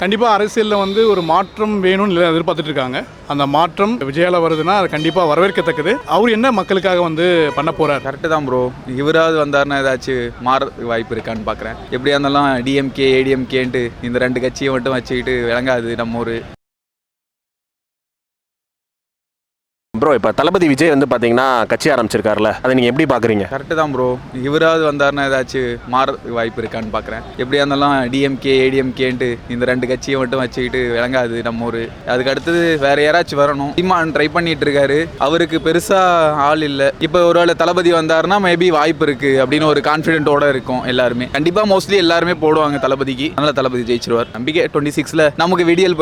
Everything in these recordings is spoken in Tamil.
கண்டிப்பாக அரசியலில் வந்து ஒரு மாற்றம் வேணும்னு எதிர்பார்த்துட்டு இருக்காங்க. அந்த மாற்றம் விஜயால வருதுன்னா அது கண்டிப்பாக வரவேற்கத்தக்கது. அவர் என்ன மக்களுக்காக வந்து பண்ண போறார்? கரெக்டு தான் ப்ரோ. இவராவது வந்தாருன்னா ஏதாச்சும் மாறதுக்கு வாய்ப்பு இருக்கான்னு பார்க்குறேன். எப்படியா இருந்தாலும் டிஎம்கே ஏடிஎம்கேன்ட்டு இந்த ரெண்டு கட்சியை மட்டும் வச்சுக்கிட்டு விளங்காது நம்ம ஒரு. ப்ரோ இப்போ தளபதி விஜய் வந்து பார்த்தீங்கன்னா கட்சி ஆரம்பிச்சிருக்காருல, அதை நீங்கள் எப்படி பார்க்குறீங்க? கரெக்டு தான் ப்ரோ. இவராவது வந்தாருன்னா ஏதாச்சும் மாறதுக்கு வாய்ப்பு இருக்கான்னு பார்க்குறேன். எப்படியா இருந்தாலும் டிஎம்கே ஏடிஎம்கேன்ட்டு இந்த ரெண்டு கட்சியை மட்டும் வச்சுக்கிட்டு விளங்காது நம்ம ஒரு. அதுக்கு அடுத்தது வேற யாராச்சும் வரணும். சீமான் ட்ரை பண்ணிட்டு இருக்காரு, அவருக்கு பெருசாக ஆள் இல்லை. இப்போ ஒருவேளை தளபதி வந்தாருன்னா மேபி வாய்ப்பு இருக்கு அப்படின்னு ஒரு கான்ஃபிடென்ட்டோட இருக்கும் எல்லாருமே. கண்டிப்பாக மோஸ்ட்லி எல்லாருமே போடுவாங்க தளபதிக்கு. அதனால தளபதி ஜெயிச்சிருவார். நம்பிக்கை 26ல் நமக்கு விடியல்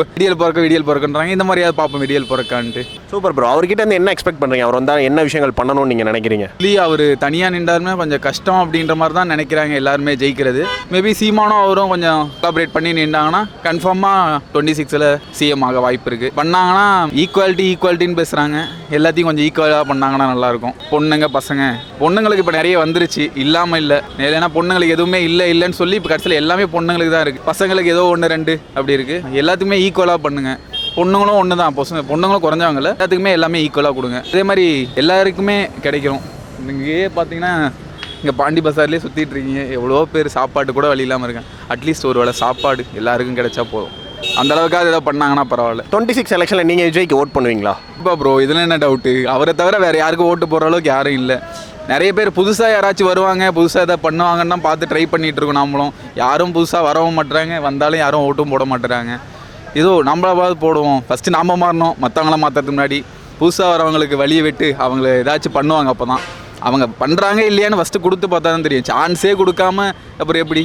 பிறக்குன்றாங்க. இந்த மாதிரியாவது பார்ப்போம் விடியல் பிறக்கான்ட்டு. Super bro. அவர்கிட்ட என்ன எக்ஸ்பெக்ட் பண்ணுறீங்க? அவர் வந்தால் என்ன விஷயங்கள் பண்ணணும்னு நீங்கள் நினைக்கிறீங்க? அவர் தனியாக நின்றாருமே கொஞ்சம் கஷ்டம் அப்படின்ற மாதிரி தான் நினைக்கிறாங்க எல்லாருமே ஜெயிக்கிறது. மேபி சீமானும் அவரும் கொஞ்சம் கோஆப்ரேட் பண்ணி நின்றாங்கன்னா கன்ஃபார்மாக 26ல் சிஎம் ஆக வாய்ப்பு இருக்குது. பண்ணாங்கன்னா ஈக்குவாலிட்டின்னு பேசுகிறாங்க. எல்லாத்தையும் கொஞ்சம் ஈக்குவலாக பண்ணாங்கன்னா நல்லாயிருக்கும். பொண்ணுங்க பசங்க பொண்ணுங்களுக்கு இப்போ நிறைய வந்துருச்சு, இல்லாமல் இல்லை. ஏன்னா பொண்ணுங்களுக்கு எதுவுமே இல்லைன்னு சொல்லி இப்போ கடைசியில் எல்லாமே பொண்ணுங்களுக்கு தான் இருக்குது. பசங்களுக்கு ஏதோ 1-2 அப்படி இருக்குது. எல்லாத்துக்குமே ஈக்குவலாக பண்ணுங்கள். பொண்ணுங்களும் ஒன்று தான், பொண்ணுங்களும் குறைஞ்சவங்கள எல்லாத்துக்குமே எல்லாமே ஈக்குவலாக கொடுங்க. அதே மாதிரி எல்லாருக்குமே கிடைக்கும். இங்கேயே பார்த்தீங்கன்னா இங்கே பாண்டி பஸார்லேயே சுற்றிட்டு இருக்கீங்க, எவ்வளோ பேர் சாப்பாடு கூட வழி இல்லாமல் இருக்கேன். அட்லீஸ்ட் ஒரு வேளை சாப்பாடு எல்லாருக்கும் கிடைச்சா போதும். அந்த அளவுக்காக ஏதோ பண்ணாங்கன்னா பரவாயில்ல. 26 எலெக்ஷனில் நீங்கள் விஜய்க்கு ஓட் பண்ணுவீங்களா? இப்போ ப்ரோ இதில் என்ன டவுட்டு? அவரை தவிர வேறு யாருக்கும் ஓட்டு போடுற அளவுக்கு யாரும் இல்லை. நிறைய பேர் புதுசாக யாராச்சும் வருவாங்க, புதுசாக எதாவது பண்ணுவாங்கன்னா பார்த்து ட்ரை பண்ணிகிட்டு இருக்கோம். நம்மளும் யாரும் புதுசாக வரவும் மாட்டுறாங்க, வந்தாலும் யாரும் ஓட்டும் போட மாட்டுறாங்க. ஏதோ நம்மளாவது போடுவோம். ஃபஸ்ட்டு நாம் மாறணும், மற்றவங்களாம் மாற்றுறதுக்கு முன்னாடி. புதுசாக வரவங்களுக்கு வழியை விட்டு அவங்கள ஏதாச்சும் பண்ணுவாங்க. அப்போ தான் அவங்க பண்ணுறாங்க இல்லையான்னு ஃபஸ்ட்டு கொடுத்து பார்த்தா தான் தெரியும். சான்ஸே கொடுக்காம அப்புறம் எப்படி?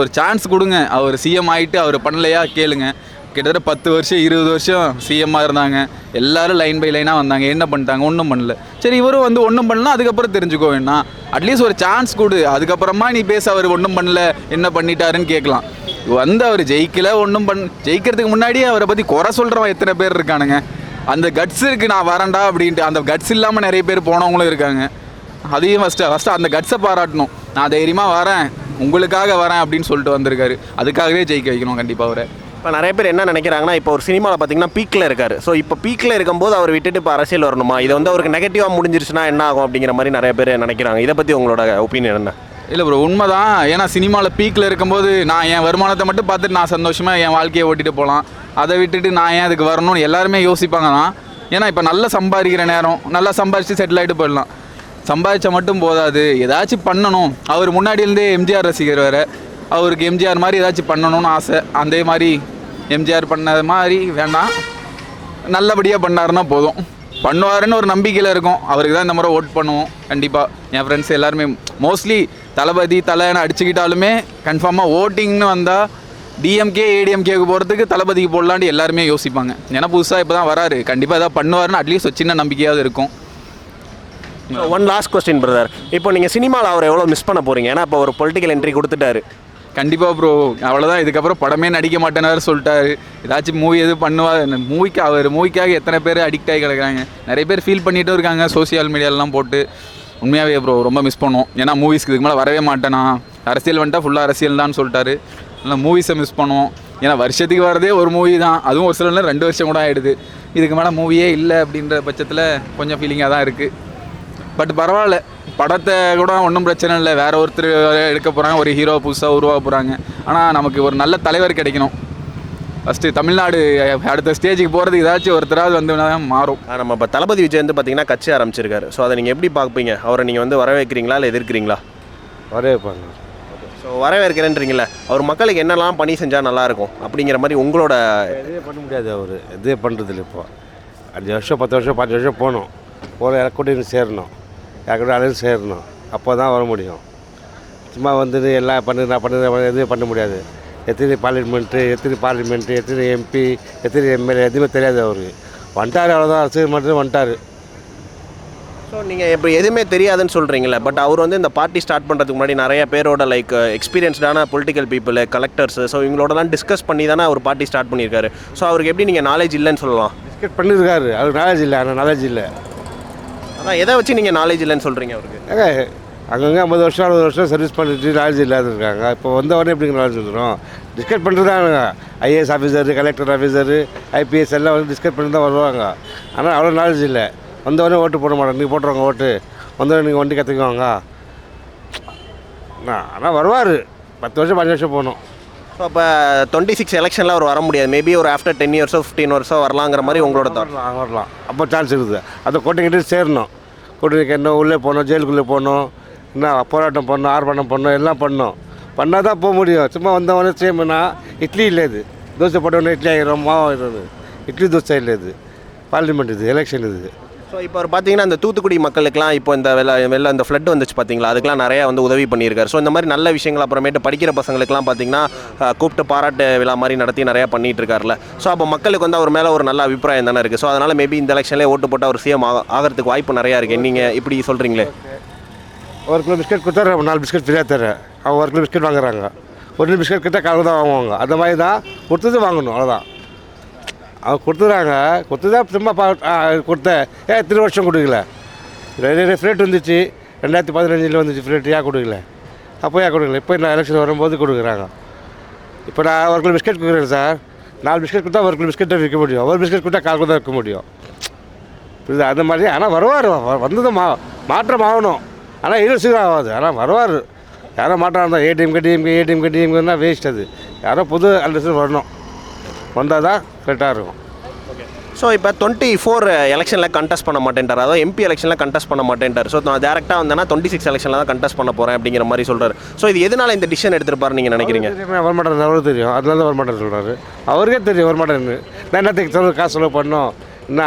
ஒரு சான்ஸ் கொடுங்க. அவர் சிஎம் ஆகிட்டு அவர் பண்ணலையா கேளுங்க. கிட்டத்தட்ட 10 வருஷம் 20 வருஷம் சிஎம்மாக இருந்தாங்க. எல்லோரும் லைன் பை லைனாக வந்தாங்க. என்ன பண்ணிட்டாங்க? ஒன்றும் பண்ணல. சரி இவரும் வந்து ஒன்றும் பண்ணலாம், அதுக்கப்புறம் தெரிஞ்சுக்கோ வேணாம். அட்லீஸ்ட் ஒரு சான்ஸ் கொடு. அதுக்கப்புறமா நீ பேச அவர் ஒன்றும் பண்ணல என்ன பண்ணிட்டாருன்னு கேட்கலாம். வந்து அவர் ஜெயிக்கல, ஒன்றும் ஜெயிக்கிறதுக்கு முன்னாடியே அவரை பற்றி குறை சொல்கிறவன் எத்தனை பேர் இருக்கானுங்க. அந்த கட்ஸ் இருக்குது, நான் வரேன்டா அப்படின்ட்டு. அந்த கட்ஸ் இல்லாமல் நிறைய பேர் போனவங்களும் இருக்காங்க. அதையும் ஃபஸ்ட்டு அந்த கட்ஸை பாராட்டணும். நான் தைரியமாக வரேன், உங்களுக்காக வரேன் அப்படின்னு சொல்லிட்டு வந்திருக்காரு. அதுக்காகவே ஜெயிக்க வைக்கணும் கண்டிப்பாக அவரை. இப்போ நிறைய பேர் என்ன நினைக்கிறாங்கன்னா, இப்போ ஒரு சினிமாவில் பார்த்தீங்கன்னா பீக்கில் இருக்கார். ஸோ இப்போ பீக்கில் இருக்கும்போது அவர் விட்டுட்டு இப்போ அரசியல் வரணுமா? இது வந்து அவருக்கு நெகட்டிவாக முடிஞ்சிருச்சுன்னா என்ன ஆகும் அப்படிங்கிற மாதிரி நிறைய பேர் நினைக்கிறாங்க. இதை பற்றி உங்களோட ஒப்பீனியன் என்ன? இல்லை ப்ரோ, உண்மை தான். ஏன்னா சினிமாவில் பீக்கில் இருக்கும்போது நான் என் வருமானத்தை மட்டும் பார்த்துட்டு நான் சந்தோஷமாக என் வாழ்க்கையை ஓட்டிகிட்டு போகலாம். அதை விட்டுட்டு நான் ஏன் அதுக்கு வரணும்னு எல்லாருமே யோசிப்பாங்க தான். ஏன்னா இப்போ நல்லா சம்பாதிக்கிற நேரம், நல்லா சம்பாதிச்சு செட்டில் ஆகிட்டு போயிடலாம். சம்பாதிச்சா மட்டும் போதாது, ஏதாச்சும் பண்ணணும். அவர் முன்னாடியிலேருந்தே எம்ஜிஆர் ரசிகர் வேறு. அவருக்கு எம்ஜிஆர் மாதிரி ஏதாச்சும் பண்ணணும்னு ஆசை. அதே மாதிரி எம்ஜிஆர் பண்ணது மாதிரி வேண்டாம், நல்லபடியாக பண்ணாருன்னா போதும். பண்ணுவாருன்னு ஒரு நம்பிக்கையில் இருக்கும். அவருக்கு தான் இந்த முறை ஓட் பண்ணுவோம் கண்டிப்பாக. என் ஃப்ரெண்ட்ஸ் எல்லாருமே மோஸ்ட்லி தளபதி தலைன்னு அடிச்சுக்கிட்டாலுமே கன்ஃபார்மாக ஓட்டிங்னு வந்தால் டிஎம்கே ஏடிஎம்கேக்கு போகிறதுக்கு தளபதிக்கு போடலான்னு எல்லாருமே யோசிப்பாங்க. ஏன்னா புதுசாக இப்போ தான் வராரு, கண்டிப்பாக எதாவது பண்ணுவாருன்னு அட்லீஸ்ட் ஒரு சின்ன நம்பிக்கையாவது இருக்கும். One last question brother. இப்போ நீங்கள் சினிமாவில் அவர் எவ்வளோ மிஸ் பண்ண போகிறீங்க? ஏன்னா இப்போ ஒரு பொலிட்டிக்கல் என்ட்ரி கொடுத்துட்டாரு. கண்டிப்பாக ப்ரோ, அவ்வளோதான். இதுக்கப்புறம் படமே நடிக்க மாட்டேனாரு சொல்லிட்டாரு. ஏதாச்சும் மூவி எதுவும் பண்ணுவார். மூவிக்காக எத்தனை பேர் அடிக்ட் ஆகி கிடக்குறாங்க. நிறைய பேர் ஃபீல் பண்ணிகிட்டும் இருக்காங்க சோசியல் மீடியாலெலாம் போட்டு. உண்மையாகவே ப்ரோ ரொம்ப மிஸ் பண்ணுவோம். ஏன்னா மூவிஸ்க்கு இதுக்கு மேலே வரவே மாட்டேனா, அரசியல் வந்துட்டால் ஃபுல்லாக அரசியல் தான் சொல்லிட்டாரு. இல்லை மூவிஸை மிஸ் பண்ணுவோம். ஏன்னா வருஷத்துக்கு வரதே ஒரு மூவி தான், அதுவும் ஒரு சில 2 வருஷம் கூட ஆகிடுது. இதுக்கு மேலே மூவியே இல்லை அப்படின்ற பட்சத்தில் கொஞ்சம் ஃபீலிங்காக தான் இருக்குது. பட் பரவாயில்ல, படத்தை கூட ஒன்றும் பிரச்சனை இல்லை. வேறு ஒருத்தர் எடுக்க போகிறாங்க, ஒரு ஹீரோ புதுசாக உருவாக போகிறாங்க. ஆனால் நமக்கு ஒரு நல்ல தலைவர் கிடைக்கணும். ஃபஸ்ட்டு தமிழ்நாடு அடுத்த ஸ்டேஜுக்கு போகிறதுக்கு ஏதாச்சும் ஒருத்தராவது வந்து தான் மாறும். நம்ம இப்போ தளபதி விஜய் வந்து பார்த்தீங்கன்னா கட்சி ஆரம்பிச்சிருக்காரு. ஸோ அதை நீங்கள் எப்படி பார்ப்பீங்க? அவரை நீங்கள் வந்து வரவேற்கிறீங்களா இல்லை எதிர்க்கிறீங்களா? வரவேற்பாங்க. ஸோ வரவேற்கிறேன்றீங்களே, அவர் மக்களுக்கு என்னெல்லாம் பணி செஞ்சால் நல்லாயிருக்கும் அப்படிங்கிற மாதிரி உங்களோட? எதுவே பண்ண முடியாது. அவர் எதுவே பண்ணுறதில்ல. இப்போ 5 வருஷம் 10 வருஷம் 5 வருஷம் போகணும். போகிற இறக்கூட்டின்னு சேரணும், யாருக்கூட அலையும் சேரணும். அப்போ தான் வர முடியும். சும்மா வந்து எல்லாம் பண்ணுறேன் எதுவும் பண்ண முடியாது. எத்தனை பார்லிமெண்ட்டு எத்தனை எம்பி எத்தனை எம்எல்ஏ எதுவுமே தெரியாது அவருக்கு. வந்துட்டார், அவ்வளோதான். அரசியல் மட்டும் வந்துட்டார். ஸோ நீங்கள் இப்போ எதுவுமே தெரியாதுன்னு சொல்கிறீங்களே, பட் அவர் வந்து இந்த பார்ட்டி ஸ்டார்ட் பண்ணுறதுக்கு முன்னாடி நிறைய பேரோட லைக் எக்ஸ்பீரியன்ஸ்டான பொலிட்டிக்கல் பீப்புள், கலெக்டர்ஸு, ஸோ இவங்களோடலாம் டிஸ்கஸ் பண்ணி தானே அவர் பார்ட்டி ஸ்டார்ட் பண்ணியிருக்காரு. ஸோ அவருக்கு எப்படி நீங்கள் நாலேஜ் இல்லைன்னு சொல்லலாம்? டிஸ்கஸ் பண்ணியிருக்காரு, அவருக்கு நாலேஜ் இல்லை. ஆனால் நாலேஜ் இல்லை. அதான் எதை வச்சு நீங்கள் நாலேஜ் இல்லைன்னு சொல்கிறீங்க அவருக்கு? அங்கங்கே 50 வருஷம் 60 வருஷம் சர்வீஸ் பண்ணிட்டு நாலேஜ் இல்லாத இருக்காங்க. இப்போ வந்தவொடனே எப்படி நாலேஜ் வந்துடும்? டிஸ்கஸ் பண்ணிட்டு தான் IAS officer, collector officer, IPS எல்லாம் வந்து டிஸ்கஸ் பண்ணி தான் வருவாங்க. ஆனால் அவ்வளோ நாலேஜ் இல்லை. வந்தவொடனே ஓட்டு போட மாட்டோம், நீங்கள் போட்டுருவாங்க ஓட்டு, வந்தவொடனே நீங்கள் வண்டி கற்றுக்குவாங்க. ஆனால் வருவார், 10 வருஷம் 5 வருஷம் போகணும். ஸோ அப்போ 26 எலெக்ஷனில் அவர் வர முடியாது, மேபி ஒரு ஆஃப்டர் 10 இயர்ஸோ 15 வருஷம் வரலாங்கிற மாதிரி உங்களோட தாட்? வரலாம், அப்போ சான்ஸ் இருக்குது. அதை கோட்டைக்கிட்டே சேரணும். கோட்டைக்கு என்ன உள்ளே போகணும், ஜெயிலுக்குள்ளே போகணும், என்ன போராட்டம் பண்ணணும், ஆர்ப்பாட்டம் பண்ணணும், எல்லாம் பண்ணணும். பண்ணால் தான் போக முடியும். சும்மா வந்தவொடனே சேம்னா இட்லி இல்லை, இது தோசை போட்டவொடனே இட்லி ஆகிடும், மாவு ஆகிடும். இட்லி தோசை இல்லை, இது பார்லிமெண்ட், இது எலெக்ஷன் இது. ஸோ இப்போ அவர் பார்த்தீங்கன்னா இந்த தூத்துக்குடி மக்களுக்கெல்லாம் இப்போ இந்த இந்த ஃப்ளட் வந்துச்சு பார்த்தீங்களா, அதுக்கெலாம் நிறையா வந்து உதவி பண்ணியிருக்காரு. ஸோ இந்த மாதிரி நல்ல விஷயங்கள் அப்புறமேட்டு படிக்கிற பசங்களுக்குலாம் பார்த்தீங்கன்னா கூப்பிட்டு பாராட்டு விழா மாதிரி நடத்தி நிறையா பண்ணிகிட்டு இருக்காருல்ல. ஸோ அப்போ மக்களுக்கு வந்து அவர் மேலே ஒரு நல்ல அபிப்பிராயம் தானே இருக்குது. ஸோ அதனால் மேபி இந்த எலெக்ஷன்லேயே ஓட்டு போட்டு அவர் சிஎம் ஆகிறதுக்கு வாய்ப்பு நிறையா இருக்குது. நீங்கள் இப்படி சொல்கிறீங்களே? 1 கிலோ பிஸ்கட் கொடுத்தா 4 பிஸ்கட் ஃப்ரீயாக தரேன். அவங்க 1 கிலோ பிஸ்கட் வாங்குறாங்க, 1 பிஸ்கட் கிட்ட கால் தான் வாங்குவாங்க. அந்த மாதிரி தான் கொடுத்தது வாங்கணும், அவ்வளோதான். அவங்க கொடுத்துறாங்க, கொடுத்துதா சும்மா கொடுத்தேன். 3 வருஷம் கொடுக்கல. ஃப்ளேட் வந்துச்சு 2015 வந்துச்சு ஃப்ளேட், ஏன் கொடுக்கல? அப்போ ஏன் கொடுக்கல? இப்போ நான் எலெக்ஷன் வரும்போது கொடுக்குறாங்க. இப்போ நான் 1 கிலோ பிஸ்கட் கொடுக்குறேன் சார், 4 பிஸ்கட் கொடுத்தா 1 கிலோ பிஸ்கட்டை விற்க முடியும், 1 பிஸ்கட் கொடுத்தா 1/4 தான் விற்க முடியும். புரியுது? அந்த மாதிரி. ஆனால் வருவார், வந்தது மாற்றம் ஆகணும். ஆனால் சீக்கிரம் ஆகாது. ஆனால் வருவார். யாரோ மாற்றம் இருந்தால் ஏடிஎம்கே வேஸ்ட். அது யாரோ புது அண்டர்ஸ்டாண்ட் வரணும், வந்தால் தான் கரெக்டாக இருக்கும். ஸோ இப்போ 24 எலெக்ஷனில் கண்டெஸ்ட் பண்ண மாட்டேன்ட்டார், அதாவது எம்பி எலெக்ஷனில் கண்டெஸ்ட் பண்ண மாட்டேன்ட்டார். ஸோ நான் டேரெக்டாக வந்தேன்னா 26 எலெக்ஷனில் தான் கண்டெஸ்ட் பண்ண போகிறேன் அப்படிங்கிற மாதிரி சொல்கிறார். ஸோ இது எதனால் இந்த டிசிஷன் எடுத்துருப்பாரு நீங்கள் நினைக்கிறீங்க? வரமாட்டேன், அவருக்கு தெரியும், அதனால தான் வரமாட்டேன்னு சொல்கிறாரு. அவருக்கே தெரியும் வரமாட்டேன்னு. நான் என்னத்துக்கு காசு செலவு பண்ணோம், என்ன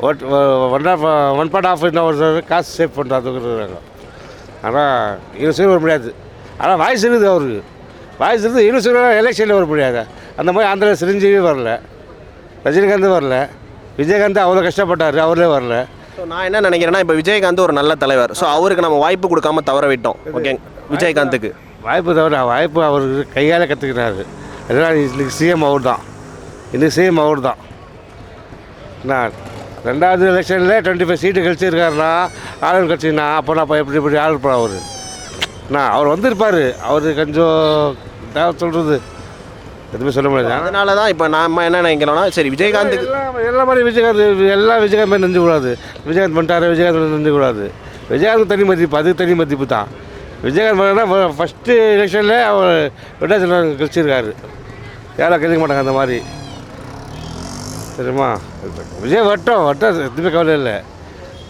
1.5 ஒரு காசு சேவ் பண்ணுறாங்க. ஆனால் 20 வர முடியாது. ஆனால் வாய்ஸ் இருக்குது, அவருக்கு வாய்ஸ் இருக்குது. 20 எலெக்ஷனில் வர முடியாது. அந்த மாதிரி ஆந்திராவில் சிரஞ்சீவி வரல, ரஜினிகாந்த் வரல, விஜயகாந்த் அவ்வளோ கஷ்டப்பட்டார், அவரே வரல. ஸோ நான் என்ன நினைக்கிறேன்னா, இப்போ விஜயகாந்த் ஒரு நல்ல தலைவர். ஸோ அவருக்கு நம்ம வாய்ப்பு கொடுக்காம தவற விட்டோம். ஓகே, விஜயகாந்துக்கு வாய்ப்பு தவிர வாய்ப்பு அவருக்கு கையால் கற்றுக்கிறாரு. அதனால் இன்றைக்கி சிஎம் அவர் தான், இன்றைக்கி சிஎம் அவர் தான். நான் 2வது எலெக்ஷனில் 25 சீட்டு கழிச்சிருக்காருன்னா ஆளுநர் கட்சின்னா, அப்போ நான் எப்படி ஆளுப்பா அவர் அவர் வந்திருப்பார். அவர் கொஞ்சம் தேவை சொல்கிறது எதுவுமே சொல்ல முடியாது. அதனால தான் இப்போ நம்ம என்ன நினைக்கிறோன்னா, சரி விஜயகாந்துக்கு எல்லா மாதிரி விஜயகாந்த் மாதிரி நெஞ்சக்கூடாது. விஜயகாந்த் பண்ணிட்டாரு, விஜயகாந்த் நெஞ்சக்கூடாது. விஜயகாந்த் தனி மதிப்பு, அதுக்கு தனி மதிப்பு தான். விஜயகாந்த் பண்ணா ஃபஸ்ட்டு எலெக்ஷனில் அவர் வெட்டாச்சலம் கழிச்சிருக்காரு, யாரும் கழிக்க மாட்டாங்க அந்த மாதிரி. சரிம்மா, விஜய் வட்டம் எதுவுமே கவலை இல்லை.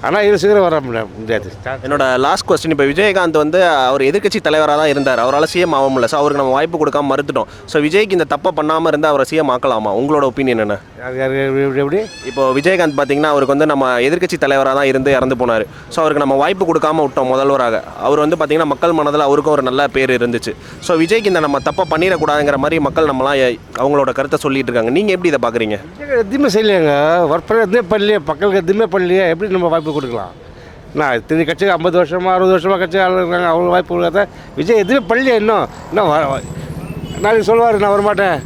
ஆனால் இது சீக்கிரம் வர முடியாது. என்னோட லாஸ்ட் கொஸ்டின், இப்போ விஜயகாந்த் வந்து அவர் எதிர்க்கட்சி தலைவராக தான் இருந்தார், அவரால் சிஎம் ஆக முடியல. ஸோ அவருக்கு நம்ம வாய்ப்பு கொடுக்காம மறுத்துட்டோம். ஸோ விஜய்க்கு இந்த தப்பை பண்ணாமல் இருந்தால் அவரை சிஎம் ஆக்கலாமா? உங்களோட ஒப்பீனியன் என்ன? எப்படி இப்போ விஜயகாந்த் பார்த்தீங்கன்னா, அவருக்கு வந்து நம்ம எதிர்க்கட்சி தலைவராக தான் இருந்து இறந்து போனார். ஸோ அவருக்கு நம்ம வாய்ப்பு கொடுக்காம விட்டோம் முதல்வராக. அவர் வந்து பார்த்தீங்கன்னா மக்கள் மனதில் அவருக்கும் ஒரு நல்ல பேர் இருந்துச்சு. ஸோ விஜய்க்கு இந்த நம்ம தப்பை பண்ணிடக்கூடாதுங்கிற மாதிரி மக்கள் நம்மளாம் அவங்களோட கருத்தை சொல்லிட்டு இருக்காங்க. நீங்கள் எப்படி இதை பார்க்குறீங்க? எதுவுமே செய்யலையாங்க, ஒர்க் பண்ண எதுவுமே பண்ணலையே, மக்களுக்கு எதுவுமே பண்ணலையே, எப்படி நம்ம வாய்ப்பு கொடுக்கலாம்? நான் இத்தனை கட்சிக்கு 50 வருஷமாக 60 வருஷமாக கட்சி ஆளுங்க, அவங்க வாய்ப்பு கொடுக்காத. விஜய் எதுவுமே பண்ணலையே. இன்னும் நாளைக்கு சொல்லுவார், நான் வரமாட்டேன்.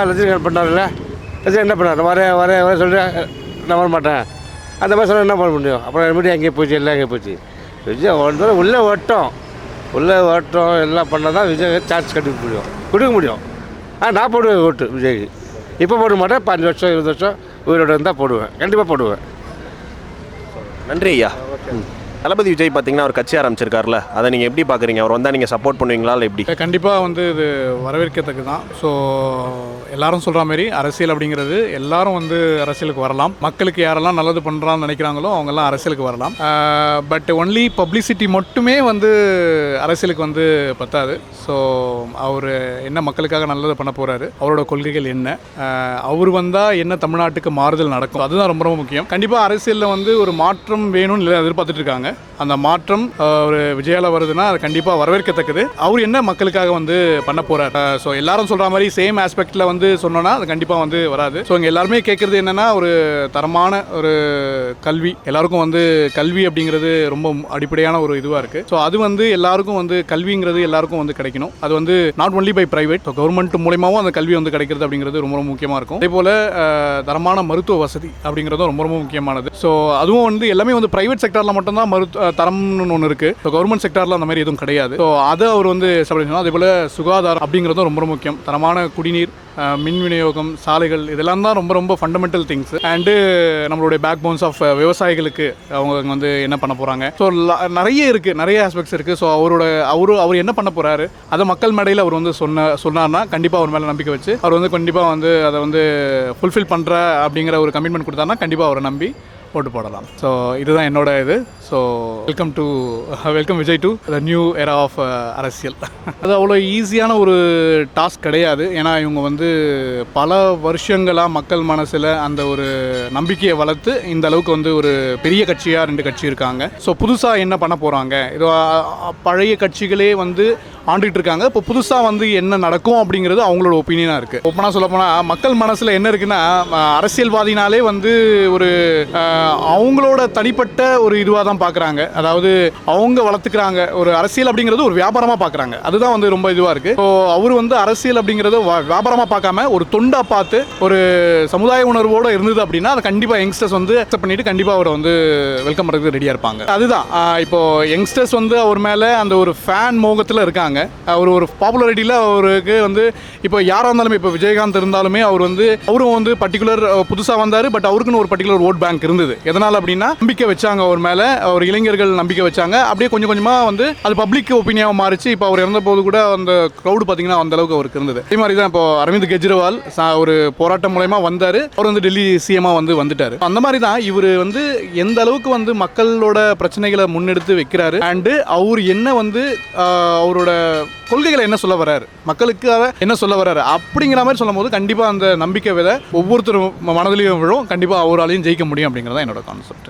ரஜினிகாந்த் பண்ணார்ல, ரஜினி என்ன பண்ணார், வர சொல்கிறேன், நான் வரமாட்டேன். அந்த மாதிரி சொல்ல என்ன பண்ண முடியும்? அப்புறம் மீடியா எங்கேயே போச்சு, எல்லாம் எங்கேயே போச்சு. விஜய் உள்ளே ஓட்டம் எல்லாம் பண்ணால் தான் விஜய் சான்ஸ் கொடுக்க முடியும். நான் போடுவேன் ஓட்டு விஜய்க்கு. இப்போ போட மாட்டேன், 5 வருஷம் 20 வருஷம் உயிரோட இருந்தால் போடுவேன், கண்டிப்பாக போடுவேன். நன்றி ஐயா. தளபதி விஜய் பார்த்தீங்கன்னா அவர் கட்சி ஆரம்பிச்சிருக்காருல, அதை நீங்கள் எப்படி பார்க்குறீங்க? அவர் வந்தால் நீங்கள் சப்போர்ட் பண்ணுவீங்களா இல்லை எப்படி? கண்டிப்பாக வந்து இது வரவேற்கத்தக்கு தான். ஸோ எல்லாரும் சொல்கிற மாதிரி அரசியல் அப்படிங்கிறது எல்லாரும் வந்து அரசியலுக்கு வரலாம். மக்களுக்கு யாரெல்லாம் நல்லது பண்ணுறான்னு நினைக்கிறாங்களோ அவங்கெல்லாம் அரசியலுக்கு வரலாம். பட் ஒன்லி பப்ளிசிட்டி மட்டுமே வந்து அரசியலுக்கு வந்து பத்தாது. ஸோ அவர் என்ன மக்களுக்காக நல்லது பண்ண போகிறாரு, அவரோட கொள்கைகள் என்ன, அவர் வந்தால் என்ன தமிழ்நாட்டுக்கு மாறுதல் நடக்கும், அதுதான் ரொம்ப ரொம்ப முக்கியம். கண்டிப்பாக அரசியலில் வந்து ஒரு மாற்றம் வேணும்னு எதிர்பார்த்துட்டு இருக்காங்க. அந்த மாற்றம் ஒரு விஜயால வருதுன்னா அது கண்டிப்பாக வரவேற்கத்தக்கது. அவர் என்ன மக்களுக்காக வந்து பண்ண போகிறார். ஸோ எல்லாரும் சொல்கிற மாதிரி சேம் ஆஸ்பெக்டில் வந்து சொன்னோன்னா அது கண்டிப்பாக வந்து வராது. ஸோ இங்கே எல்லாருமே கேட்குறது என்னென்னா, ஒரு தரமான ஒரு கல்வி, எல்லாருக்கும் வந்து கல்வி அப்படிங்கிறது ரொம்ப அடிப்படையான ஒரு இதுவாக இருக்குது. ஸோ அது வந்து எல்லாருக்கும் வந்து கல்விங்கிறது எல்லாருக்கும் வந்து கிடைக்கணும். அது வந்து not only by private, so government மூலமாகவும் அந்த கல்வி வந்து கிடைக்கிறது அப்படிங்கிறது ரொம்ப ரொம்ப முக்கியமாக இருக்கும். அதே போல் தரமான மருத்துவ வசதி அப்படிங்கிறதும் ரொம்ப ரொம்ப முக்கியமானது. ஸோ அதுவும் வந்து எல்லாமே வந்து பிரைவேட் செக்டரில் மட்டும்தான் தரம்னு ஒன்று இருக்குது. ஸோ கவர்மெண்ட் செக்டாரில் அந்த மாதிரி எதுவும் கிடையாது. ஸோ அதை அவர் வந்து ஸ்டாப்ளிஷ். அதே போல் சுகாதாரம் அப்படிங்கிறதும் ரொம்ப முக்கியம். தரமான குடிநீர், மின் விநியோகம், சாலைகள், இதெல்லாம் தான் ரொம்ப ரொம்ப ஃபண்டமெண்டல் திங்ஸ். அண்டு நம்மளுடைய பேக் போன்ஸ் ஆஃப் விவசாயிகளுக்கு அவங்க வந்து என்ன பண்ண போகிறாங்க. ஸோ நிறைய இருக்குது, நிறைய ஆஸ்பெக்ட்ஸ் இருக்குது. ஸோ அவர் என்ன பண்ண போகிறாரு அதை மக்கள் மேடையில் அவர் வந்து சொன்னார்னா கண்டிப்பாக அவர் மேலே நம்பிக்கை வச்சு அவர் வந்து கண்டிப்பாக வந்து அதை வந்து ஃபுல்ஃபில் பண்ணுற அப்படிங்கிற ஒரு கமிட்மெண்ட் கொடுத்தாருன்னா கண்டிப்பாக அவரை நம்பி ஓட்டு போடலாம். ஸோ இதுதான் என்னோட இது. So welcome Vijay to the new era of அரசியல். அது அவ்வளோ ஈஸியான ஒரு டாஸ்க் கிடையாது. ஏன்னா இவங்க வந்து பல வருஷங்களாக மக்கள் மனசில் அந்த ஒரு நம்பிக்கையை வளர்த்து இந்த அளவுக்கு வந்து ஒரு பெரிய கட்சியாக 2 கட்சி இருக்காங்க. ஸோ புதுசாக என்ன பண்ண போகிறாங்க, இது பழைய கட்சிகளே வந்து ஆண்டுகிட்டு இருக்காங்க. இப்போ புதுசாக வந்து என்ன நடக்கும் அப்படிங்கிறது அவங்களோட ஒப்பீனியனாக இருக்குது. ஓப்பனாக சொல்லப்போனால் மக்கள் மனசில் என்ன இருக்குன்னா, அரசியல்வாதினாலே வந்து ஒரு அவங்களோட தனிப்பட்ட ஒரு இதுவாக தான் பார்க்குறாங்க. அதாவது அவங்க வளர்த்துக்கிறாங்க. ஒரு அரசியல் அப்படிங்கிறது ஒரு வியாபாரமாக பார்க்குறாங்க. அதுதான் வந்து ரொம்ப இதுவாக இருக்குது. ஸோ அவர் வந்து அரசியல் அப்படிங்கிறத வியாபாரமாக பார்க்காம ஒரு தொண்டாக பார்த்து ஒரு சமுதாய உணர்வோடு இருந்தது அப்படின்னா அதை கண்டிப்பாக யங்ஸ்டர்ஸ் வந்து அக்செப்ட் பண்ணிட்டு கண்டிப்பாக அவரை வந்து வெல்கம் பண்ணுறதுக்கு ரெடியாக இருப்பாங்க. அதுதான் இப்போது யங்ஸ்டர்ஸ் வந்து அவர் மேலே அந்த ஒரு ஃபேன் மோகத்தில் இருக்காங்க. ஒரு பாப்புலாரிட்டியில் அவருக்கு வந்து இப்போ யாராக இருந்தாலுமே, இப்போ விஜயகாந்த் இருந்தாலுமே அவரும் வந்து பர்டிகுலர் புதுசாக வந்தார். பட் அவருக்குன்னு ஒரு பர்டிகுலர் ஓட் பேங்க் இருந்தது. எதனால் அப்படின்னா நம்பிக்கை வச்சாங்க அவர் மேலே, அவர் இளைஞர்கள் நம்பிக்கை வச்சாங்க. அப்படியே கொஞ்சம் கொஞ்சமாக வந்து அது பப்ளிக் ஒப்பீனியாக மாறிச்சு. இப்போ அவர் இறந்த போது கூட அந்த க்ரௌடு பார்த்தீங்கன்னா அந்த அளவுக்கு அவருக்கு இருந்தது. அதே மாதிரி தான் இப்போ அரவிந்த் கெஜ்ரிவால் ஒரு போராட்டம் மூலயமா வந்தார். அவர் வந்து டெல்லி சிஎம்மாக வந்துட்டார். அந்த மாதிரி தான் இவர் வந்து எந்த அளவுக்கு வந்து மக்களோட பிரச்சனைகளை முன்னெடுத்து வைக்கிறாரு. அண்டு அவர் என்ன வந்து அவரோட கொள்கைகளை என்ன சொல்ல வர்றாரு, மக்களுக்கு என்ன சொல்ல வர்றாரு அப்படிங்கிற மாதிரி சொல்லும் போது கண்டிப்பாக அந்த நம்பிக்கை விதை ஒவ்வொருத்தரும் மனதிலையும் விழும். கண்டிப்பாக அவராலையும் ஜெயிக்க முடியும் அப்படிங்கிறதான் என்னோட கான்செப்ட்.